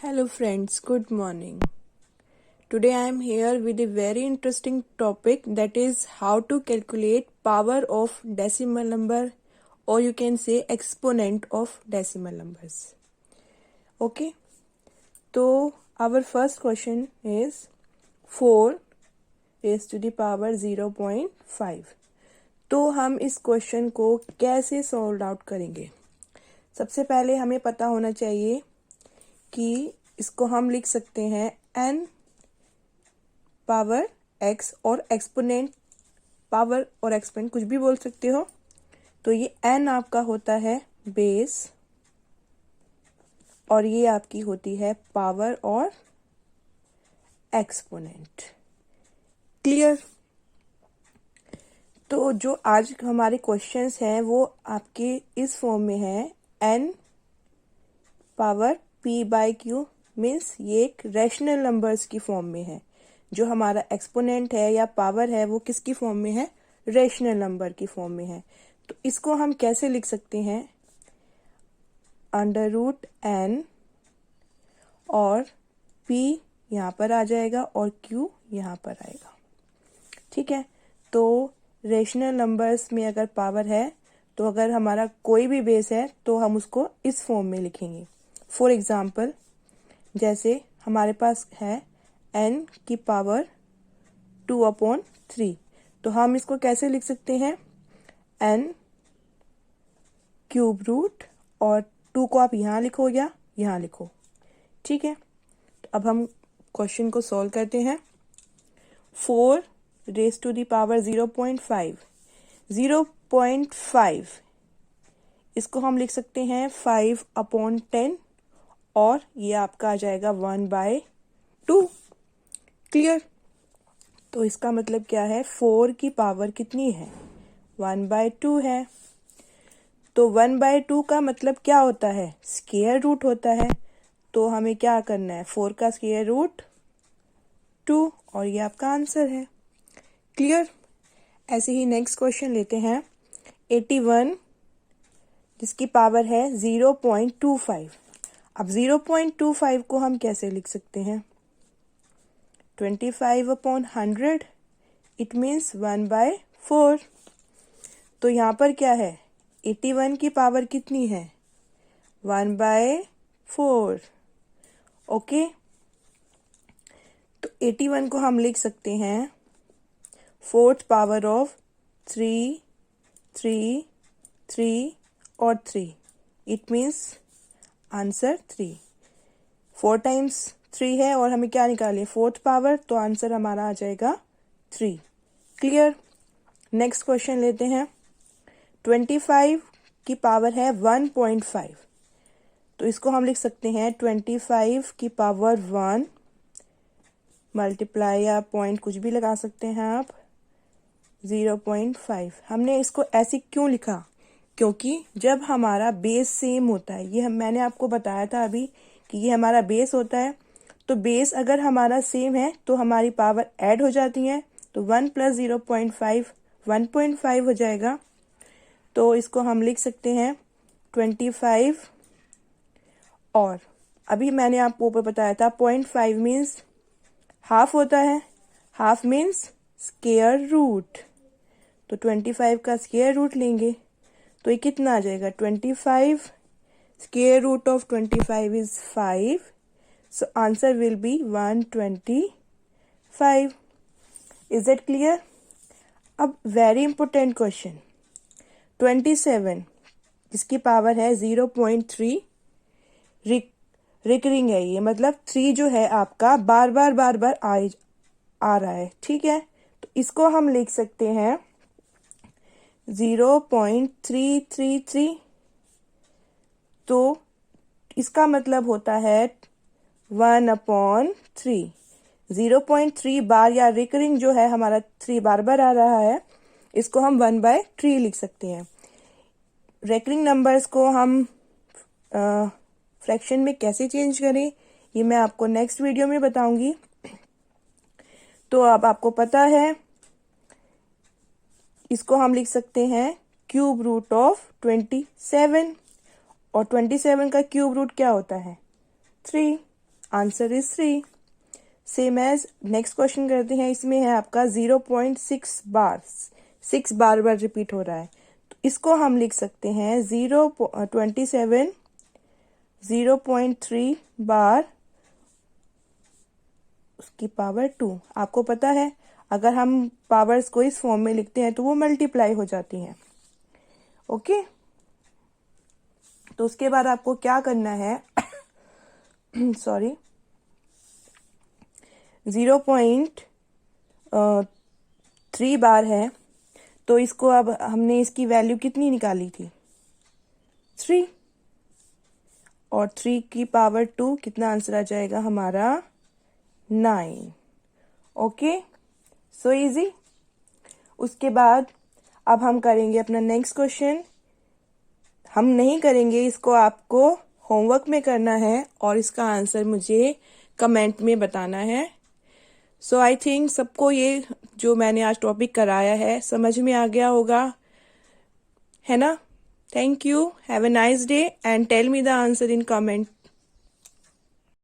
Hello friends, good morning. Today I am here with a very interesting topic, that is how to calculate power of decimal number, or you can say exponent of decimal numbers. Okay, so our first question is 4 raised to the power 0.5. तो हम इस question को कैसे solve out करेंगे? सबसे पहले हमें पता होना चाहिए कि इसको हम लिख सकते हैं n पावर x और एक्सपोनेंट पावर और एक्सपोनेंट कुछ भी बोल सकते हो। तो ये n आपका होता है बेस और ये आपकी होती है पावर और एक्सपोनेंट। क्लियर? तो जो आज हमारे क्वेश्चंस हैं वो आपके इस फॉर्म में है, n power p by Q, means ये एक रैशनल नंबर्स की फॉर्म में है। जो हमारा एक्सपोनेंट है या पावर है वो किसकी फॉर्म में है? रैशनल नंबर की फॉर्म में है। तो इसको हम कैसे लिख सकते हैं? अंडर रूट n और p यहाँ पर आ जाएगा और q यहाँ पर आएगा। ठीक है, तो रैशनल नंबर्स में अगर पावर है तो अगर हमारा कोई भी बेस है तो हम उसको इस फॉर्म में लिखेंगे। फॉर एग्जाम्पल, जैसे हमारे पास है n की पावर 2/3, तो हम इसको कैसे लिख सकते हैं? n क्यूब रूट और 2 को आप यहाँ लिखो या यहाँ लिखो। ठीक है, तो अब हम क्वेश्चन को सॉल्व करते हैं। 4 रेज टू दी पावर 0.5, 0.5 इसको हम लिख सकते हैं 5/10 और ये आपका आ जाएगा 1/2। क्लियर? तो इसका मतलब क्या है? 4 की पावर कितनी है? 1/2 है। तो 1/2 का मतलब क्या होता है? स्क्वायर रूट होता है। तो हमें क्या करना है? 4 का स्क्वायर रूट 2 और ये आपका आंसर है। क्लियर? ऐसे ही नेक्स्ट क्वेश्चन लेते हैं। 81 जिसकी पावर है 0.25। अब 0.25 को हम कैसे लिख सकते हैं? 25/100, इट मीन्स 1/4। तो यहाँ पर क्या है? 81 की पावर कितनी है? 1/4। ओके, तो 81 को हम लिख सकते हैं 4th पावर ऑफ 3, 3, 3 और 3, इट मीन्स आंसर 3। 4 टाइम्स 3 है और हमें क्या निकाले? 4th पावर, तो आंसर हमारा आ जाएगा 3। क्लियर? नेक्स्ट क्वेश्चन लेते हैं। 25 की पावर है 1.5, तो इसको हम लिख सकते हैं 25 की पावर 1 मल्टीप्लाई या पॉइंट कुछ भी लगा सकते हैं आप 0.5। हमने इसको ऐसे क्यों लिखा? क्योंकि जब हमारा बेस सेम होता है, ये मैंने आपको बताया था अभी कि ये हमारा बेस होता है, तो बेस अगर हमारा सेम है तो हमारी पावर ऐड हो जाती है। तो 1 + 0.5 1.5 हो जाएगा। तो इसको हम लिख सकते हैं 25, और अभी मैंने आपको ऊपर बताया था 0.5 मीन्स हाफ होता है, हाफ मीन्स स्क्वायर रूट। तो 25 का स्क्वायर रूट लेंगे तो ये कितना आ जाएगा? 25 square root of 25 is 5, so answer will be 125। Is it clear? अब वेरी इंपॉर्टेंट क्वेश्चन 27 जिसकी पावर है 0.3, रिकरिंग है ये, मतलब 3 जो है आपका बार बार आ रहा है। ठीक है, तो इसको हम लिख सकते हैं 0.333। तो इसका मतलब होता है 1/3। 0.3 बार या रिकरिंग जो है हमारा 3 बार बार आ रहा है, इसको हम 1/3 लिख सकते हैं। रिकरिंग नंबर्स को हम फ्रैक्शन में कैसे चेंज करें ये मैं आपको नेक्स्ट वीडियो में बताऊंगी। तो अब आपको पता है, इसको हम लिख सकते हैं क्यूब रूट ऑफ 27, और 27 का क्यूब रूट क्या होता है? 3। Answer is 3। Same as next question करते हैं। इसमें है आपका 0.6 बार, 6 बार बार रिपीट हो रहा है, तो इसको हम लिख सकते हैं 27 0.3 बार उसकी पावर 2। आपको पता है अगर हम पावर्स को इस फॉर्म में लिखते हैं तो वो मल्टीप्लाई हो जाती हैं। ओके, तो उसके बाद आपको क्या करना है सॉरी 0.3 बार है, तो इसको अब हमने इसकी वैल्यू कितनी निकाली थी 3, और 3 की पावर 2 कितना आंसर आ जाएगा हमारा 9। Okay, so easy. उसके बाद अब हम करेंगे अपना नेक्स्ट क्वेश्चन। हम नहीं करेंगे इसको, आपको होमवर्क में करना है और इसका आंसर मुझे कमेंट में बताना है। सो आई थिंक सबको ये जो मैंने आज टॉपिक कराया है समझ में आ गया होगा, है ना? Thank you, have a nice day and tell me the answer in comment.